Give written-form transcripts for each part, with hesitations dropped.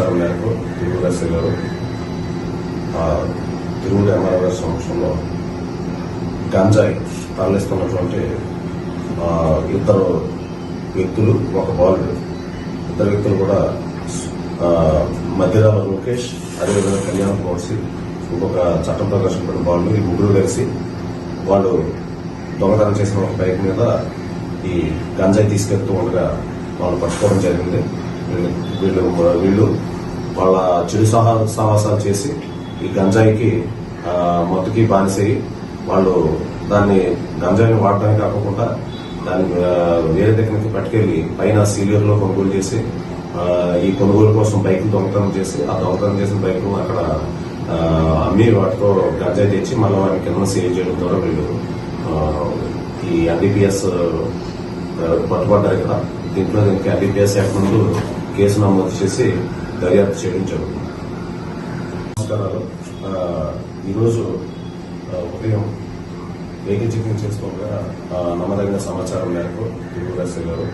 సమాచారం మేరకు తిరువురు ఎస్ఐ గారు తిరువురు ఎంఆర్ఓ గారి సమక్షంలో గంజాయి తరలిస్తున్నటువంటి ఇద్దరు వ్యక్తులు, ఒక బాలుడు, ఇద్దరు వ్యక్తులు కూడా మధ్యరాల లోకేష్, అదేవిధంగా కళ్యాణ్ కోర్సి, ఇంకొక చట్టం ప్రకాశం పడిన బాలుడు, ఈ ముగ్గురు కలిసి వాళ్ళు దొంగతనం చేసిన ఒక బైక్ మీద ఈ గంజాయి తీసుకెళ్తూ ఉండగా వాళ్ళు పట్టుకోవడం జరిగింది. వీళ్ళు వాళ్ళ చెడు సావాసాలు చేసి ఈ గంజాయికి మత్తుకి బానిసయ్యి వాళ్ళు దాన్ని గంజాయిని వాడటానికి కాకుండా దాన్ని వేరే దగ్గరికి పట్టుకెళ్లి పైన సీలియర్లో కొనుగోలు చేసి ఈ కొనుగోలు కోసం బైకులు దొంగతనం చేసి ఆ దొంగతనం చేసిన బైకులు అక్కడ అమ్మి వాటితో గంజాయి తెచ్చి మళ్ళీ వాటిని కింద సేల్ చేయడం ద్వారా వీళ్ళు ఈ ఎన్డీపీఎస్ పట్టుబడ్డారు. ఇక్కడ దీనికి ఎన్డీపీఎస్ యాక్ట్ ముందు కేసు నమోదు చేసి దర్యాప్తు చేయడం జరుగుతుంది. నమస్కారాలు. ఈరోజు ఉదయం వెహికల్ చెకింగ్ చేసుకోగా నమ్మదగిన సమాచారం మేరకు తిరువురు ఎస్ఐ గారు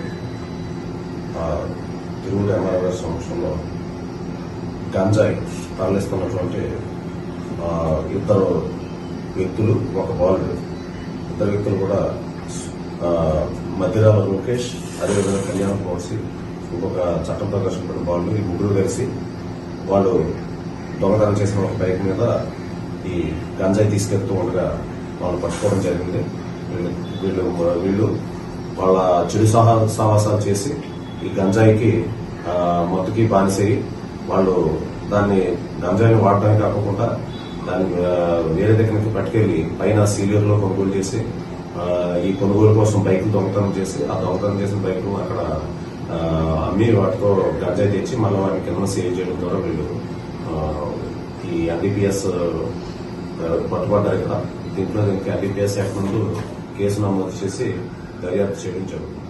తిరువురు ఎంఆర్ఓ గారి సమక్షంలో గంజాయి తరలిస్తున్నటువంటి ఇద్దరు వ్యక్తులు, ఒక బాలుడు, ఇద్దరు వ్యక్తులు కూడా మధ్యరాల లోకేష్, అదేవిధంగా కళ్యాణ్ కోర్సి, ఇంకొక చట్టం ప్రకాశం పడిన బాలుడు, ఈ ముగ్గురు కలిసి వాళ్ళు దొంగతనం చేసిన ఒక బైక్ మీద ఈ గంజాయి తీసుకెళ్తూ ఉండగా వాళ్ళు పట్టుకోవడం జరిగింది. వీళ్ళు వాళ్ళ చెడు సావాసాలు చేసి ఈ గంజాయికి మత్తుకి బానిసయ్యి వాళ్ళు దాన్ని గంజాయిని వాడటానికి కాకుండా దాన్ని వేరే దగ్గరికి పట్టుకెళ్లి పైన సీలియర్లో కొనుగోలు చేసి ఈ కొనుగోలు కోసం బైకులు దొంగతనం చేసి ఆ దొంగతనం చేసిన బైకులు అక్కడ అమ్మి వాటితో గంజాయి తెచ్చి మళ్ళీ వాటిని కింద సేల్ చేయడం ద్వారా వీళ్ళు ఈ ఎన్డీపీఎస్ పట్టుబడ్డారు. ఇక్కడ దీనికి ఎన్డీపీఎస్ యాక్ట్ ముందు కేసు నమోదు చేసి దర్యాప్తు చేయడం జరుగుతుంది.